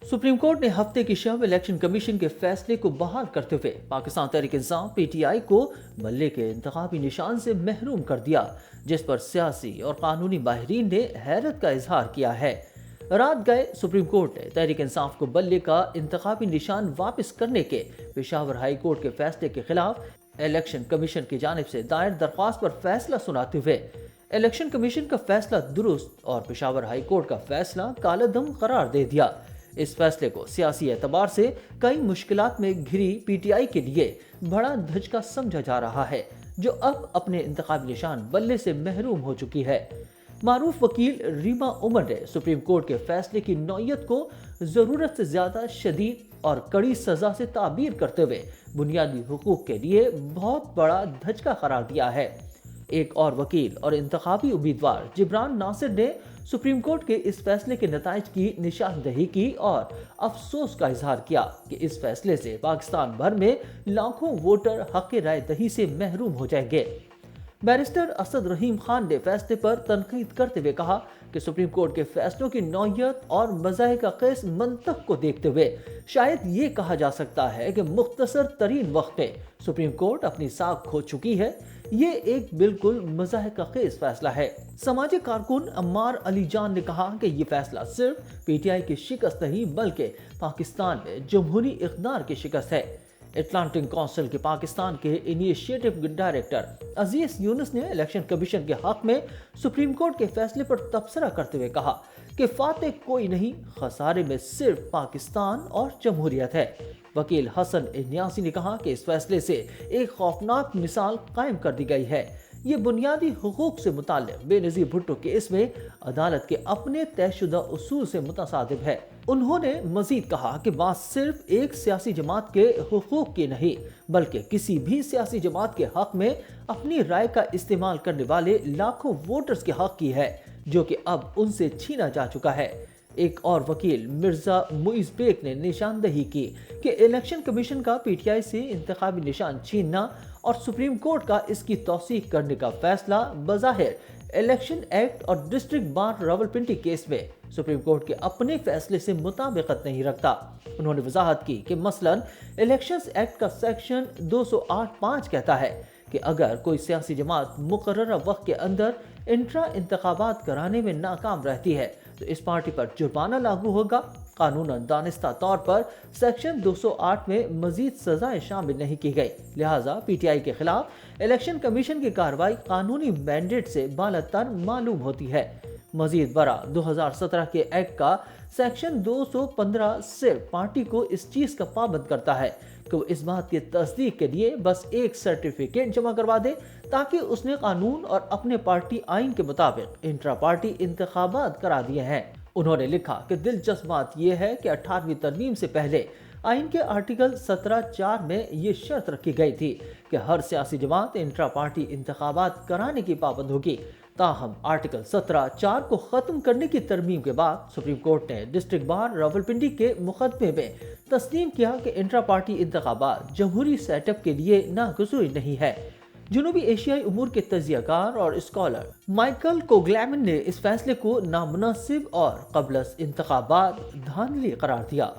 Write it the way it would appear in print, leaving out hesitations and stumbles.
Supreme court ने हफ्ते की शब इलेक्शन कमीशन के फैसले को बहाल करते हुए पाकिस्तान तहरीक इंसाफ पीटीआई को बल्ले के इंतखाबी निशान से महरूम कर दिया, जिस पर सियासी और कानूनी माहिरीन ने हैरत का इजहार किया है। रात गए सुप्रीम कोर्ट ने तहरीक इंसाफ को बल्ले का इंतखाबी निशान वापस करने के पेशावर हाई कोर्ट के फैसले के खिलाफ इलेक्शन कमीशन की जानिब से दायर दरख्वास्त पर फैसला सुनाते हुए इलेक्शन कमीशन का फैसला दुरुस्त और पेशावर हाई कोर्ट का फैसला कालेदम करार दे दिया। इस फैसले को सियासी एतबार से कई मुश्किलात में घिरी पीटीआई के लिए बड़ा धचका समझा जा रहा है, जो अब अपने इंतखाबी निशान बल्ले से महरूम हो चुकी है। मारूफ वकील रीमा उमर ने सुप्रीम कोर्ट के फैसले की नौयत को जरूरत से ज्यादा शदीद और कड़ी सजा से ताबीर करते हुए बुनियादी हुकूक के लिए बहुत बड़ा धचका करार दिया है। एक और वकील और इंतखाबी उम्मीदवार जिब्रान नासिर ने सुप्रीम कोर्ट के इस फैसले के नताइज की निशानदही की और अफसोस का इजहार किया कि इस फैसले से पाकिस्तान भर में लाखों वोटर हक राय दही से महरूम हो जाएंगे। बैरिस्टर असद रहीम खान ने फैसले पर तनकीद करते हुए कहा कि सुप्रीम कोर्ट के फैसलों की नौयत और मज़ाहिर क़ैस मंतक को देखते हुए शायद ये कहा जा सकता है कि मुख्तसर तरीन वक्त में सुप्रीम कोर्ट अपनी साख खो चुकी है। ये एक बिल्कुल मज़ाहिर क़ैस फैसला है। समाजी कारकुन अम्मार अली जान ने कहा कि ये फैसला सिर्फ पीटीआई की शिकस्त नहीं बल्कि पाकिस्तान में जमहूरी इक़्तिदार की शिकस्त है। अटलांटिक काउंसिल के पाकिस्तान के इनिशिएटिव डायरेक्टर अजीज यूनुस ने इलेक्शन कमीशन के हक में सुप्रीम कोर्ट के फैसले पर तबसरा करते हुए कहा कि फातेह कोई नहीं, खसारे में सिर्फ पाकिस्तान और जमहूरियत है। वकील हसन इन्यासी ने कहा कि इस फैसले से एक खौफनाक मिसाल कायम कर दी गई है। ये बुनियादी हुकूक से मुताल्लिक़ बेनज़ीर भुट्टो केस में अदालत के अपने तयशुदा उसूल से मुतसादिब है। उन्होंने मजीद कहा कि बात सिर्फ एक सियासी जमात के हुकूक की नहीं बल्कि किसी भी सियासी जमात के हक में अपनी राय का इस्तेमाल करने वाले लाखों वोटर्स के हक की है, जो कि अब उनसे छीना जा चुका है। एक और वकील मिर्जा मुइज़ बेग ने निशानदही की कि इलेक्शन कमीशन का पीटीआई से इंतखाबी निशान छीनना और सुप्रीम कोर्ट का इसकी तौसीक करने का फैसला बज़ाहिर इलेक्शन एक्ट और डिस्ट्रिक्ट बार रावलपिंडी केस में सुप्रीम कोर्ट के अपने फैसले से मुताबिकत नहीं रखता। उन्होंने वजाहत की कि मसलन इलेक्शंस एक्ट का सेक्शन 208(5) कहता है कि अगर कोई सियासी जमात मुकर्ररा वक्त के अंदर इंट्रा इंतखाबात कराने में नाकाम रहती है तो इस पार्टी पर जुर्माना लागू होगा। कानूनन दानिस्ता तौर पर सेक्शन 208 में मजीद सजाएं शामिल नहीं की गई, लिहाजा पीटीआई के खिलाफ इलेक्शन कमीशन की कार्रवाई कानूनी मैंडेट से बालातर मालूम होती है। मजीद बरा 2017 के एक्ट का सेक्शन 215 सिर्फ पार्टी को इस चीज का पाबंद करता है कि वो इस बात की तस्दीक के लिए बस एक सर्टिफिकेट जमा करवा दे ताकि उसने कानून और अपने पार्टी आइन के मुताबिक इंट्रा पार्टी इंतखाबात करा दिए हैं। उन्होंने लिखा कि दिलचस्प बात यह है कि 18वीं तरमीम से पहले आइन के आर्टिकल 17(4) में ये शर्त रखी गई थी कि हर सियासी जमात इंट्रा पार्टी इंतखाबात कराने की पाबंद होगी। ताहम आर्टिकल 17(4) को खत्म करने की तरमीम के बाद सुप्रीम कोर्ट ने डिस्ट्रिक्ट बार रावलपिंडी के मुकदमे में तस्लीम किया कि इंट्रा पार्टी इंतखाबात जमहूरी सेटअप के लिए नागुज़री नहीं है। जनूबी एशियाई उमूर के तजियाकार और स्कॉलर माइकल कोग्लैमन ने इस फैसले को नामुनासिब और क़ब्ल इंतखाबात धांधली करार दिया।